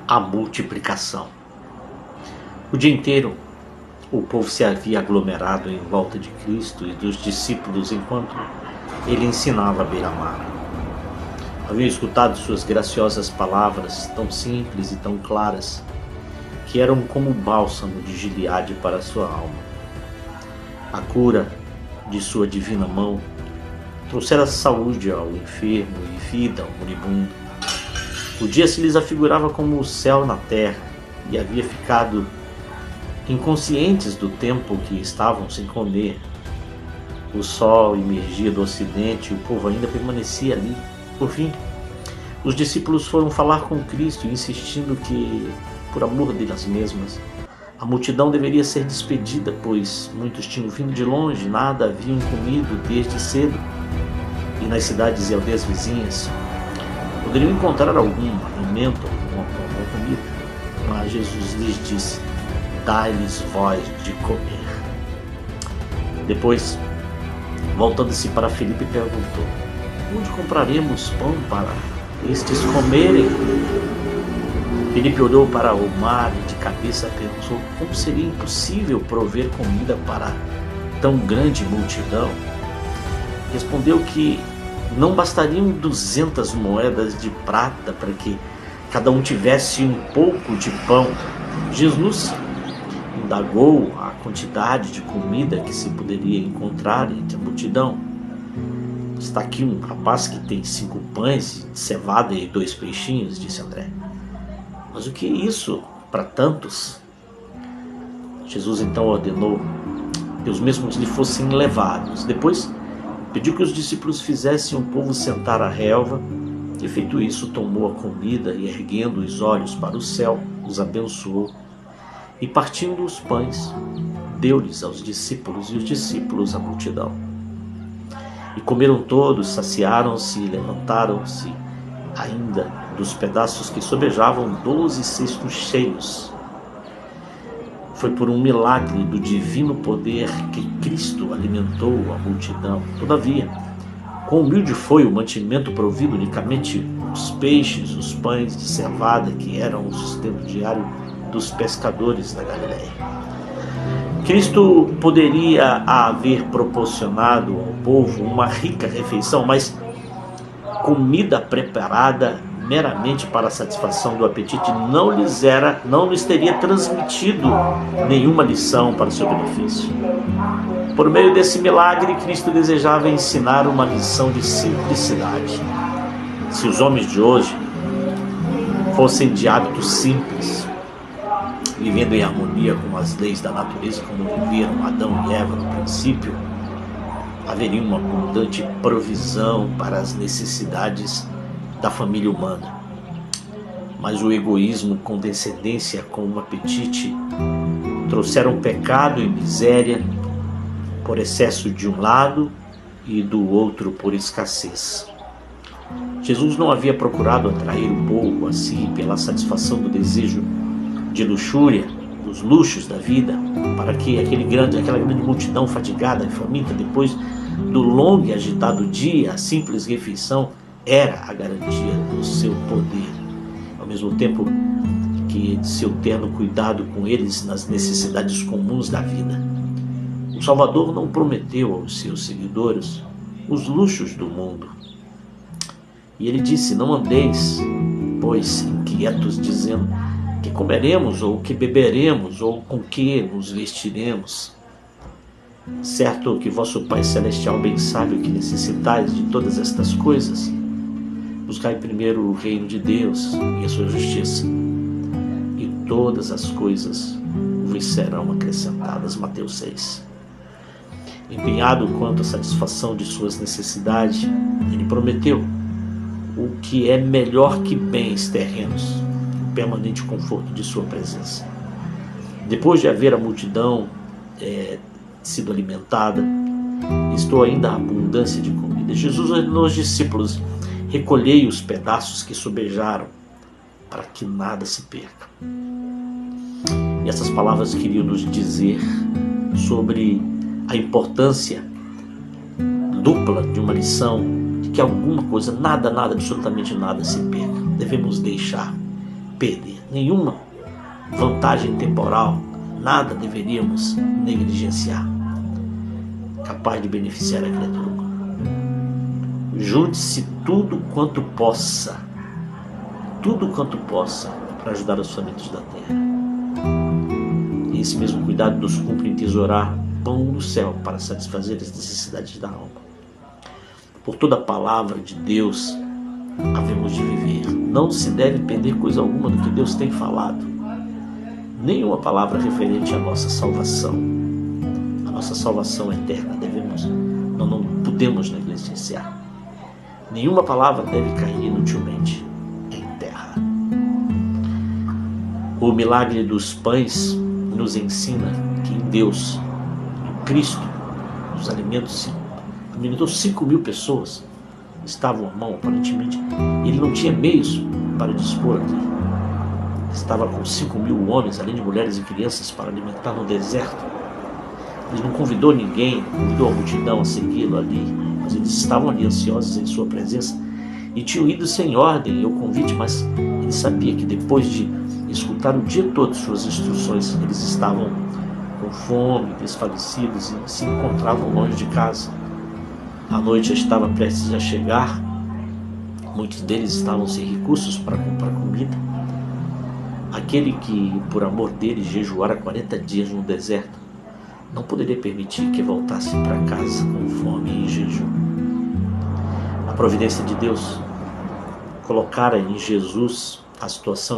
a multiplicação. O dia inteiro, o povo se havia aglomerado em volta de Cristo e dos discípulos enquanto ele ensinava à beira-mar. Haviam escutado suas graciosas palavras, tão simples e tão claras, que eram como bálsamo de Gileade para a sua alma. A cura de sua divina mão trouxera saúde ao enfermo e vida ao moribundo. O dia se lhes afigurava como o céu na terra, e havia ficado inconscientes do tempo que estavam sem comer. O sol emergia do ocidente e o povo ainda permanecia ali. Por fim, os discípulos foram falar com Cristo, insistindo que, por amor delas mesmas, a multidão deveria ser despedida, pois muitos tinham vindo de longe, nada haviam comido desde cedo, e nas cidades e aldeias vizinhas poderiam encontrar algum alimento, alguma comida. Mas Jesus lhes disse: dai-lhes vós de comer. Depois, voltando-se para Filipe, perguntou: onde compraremos pão para estes comerem? Filipe olhou para o mar e de cabeça pensou como seria impossível prover comida para tão grande multidão. Respondeu que não bastariam 200 moedas de prata para que cada um tivesse um pouco de pão. Jesus indagou a quantidade de comida que se poderia encontrar entre a multidão. Está aqui um rapaz que tem 5 pães de cevada e 2 peixinhos, disse André. Mas o que é isso para tantos? Jesus então ordenou que os mesmos lhe fossem levados. Depois pediu que os discípulos fizessem o povo sentar à relva, e feito isso, tomou a comida e, erguendo os olhos para o céu, os abençoou, e partindo os pães, deu-lhes aos discípulos, e os discípulos à multidão. E comeram todos, saciaram-se e levantaram-se ainda dos pedaços que sobejavam 12 cestos cheios. Foi por um milagre do divino poder que Cristo alimentou a multidão. Todavia, quão humilde foi o mantimento provido unicamente os peixes, os pães de cevada, que eram o sustento diário dos pescadores da Galileia. Cristo poderia haver proporcionado ao povo uma rica refeição, mas comida preparada meramente para a satisfação do apetite não lhes teria transmitido nenhuma lição para o seu benefício. Por meio desse milagre, Cristo desejava ensinar uma lição de simplicidade. Se os homens de hoje fossem de hábitos simples, vivendo em harmonia com as leis da natureza como viveram Adão e Eva no princípio, haveria uma abundante provisão para as necessidades da família humana. Mas o egoísmo, condescendência com o apetite trouxeram pecado e miséria, por excesso de um lado e do outro por escassez. Jesus não havia procurado atrair o povo a si pela satisfação do desejo de luxúria, dos luxos da vida, para que aquela grande multidão fatigada e faminta, depois do longo e agitado dia, a simples refeição era a garantia do seu poder, ao mesmo tempo que de seu terno cuidado com eles nas necessidades comuns da vida. O Salvador não prometeu aos seus seguidores os luxos do mundo. E ele disse: não andeis, pois, inquietos, dizendo que comeremos, ou que beberemos, ou com que nos vestiremos. Certo que vosso Pai Celestial bem sabe o que necessitais de todas estas coisas. Buscai primeiro o reino de Deus e a sua justiça, e todas as coisas vos serão acrescentadas. Mateus 6. Empenhado quanto à satisfação de suas necessidades, ele prometeu o que é melhor que bens terrenos, o permanente conforto de sua presença. Depois de haver a multidão sido alimentada, estou ainda a abundância de comida. Jesus ordenou aos discípulos: recolhei os pedaços que sobejaram, para que nada se perca. E essas palavras queriam nos dizer sobre a importância dupla de uma lição, de que alguma coisa, nada, absolutamente nada se perca. Devemos deixar perder, nenhuma vantagem temporal, nada deveríamos negligenciar, capaz de beneficiar a criatura humana. Junte-se tudo quanto possa, para ajudar os famintos da terra. E esse mesmo cuidado nos cumpre em tesourar pão do céu para satisfazer as necessidades da alma. Por toda a palavra de Deus havemos de viver. Não se deve perder coisa alguma do que Deus tem falado. Nenhuma palavra referente à nossa salvação. A nossa salvação é eterna, não podemos negligenciar. Nenhuma palavra deve cair inutilmente em terra. O milagre dos pães nos ensina que em Deus, em Cristo, os alimentos alimentou 5.000 pessoas, estavam à mão, aparentemente. Ele não tinha meios para dispor aqui. Estava com 5.000 homens, além de mulheres e crianças, para alimentar no deserto. Ele não convidou ninguém, convidou a multidão a segui-lo ali, mas eles estavam ali ansiosos em sua presença e tinham ido sem ordem ao convite, mas ele sabia que depois de escutar o dia todo suas instruções, eles estavam com fome, desfalecidos e se encontravam longe de casa. A noite estava prestes a chegar, muitos deles estavam sem recursos para comprar comida. Aquele que, por amor dele, jejuara 40 dias no deserto, não poderia permitir que voltasse para casa com fome e em jejum. A providência de Deus colocara em Jesus a situação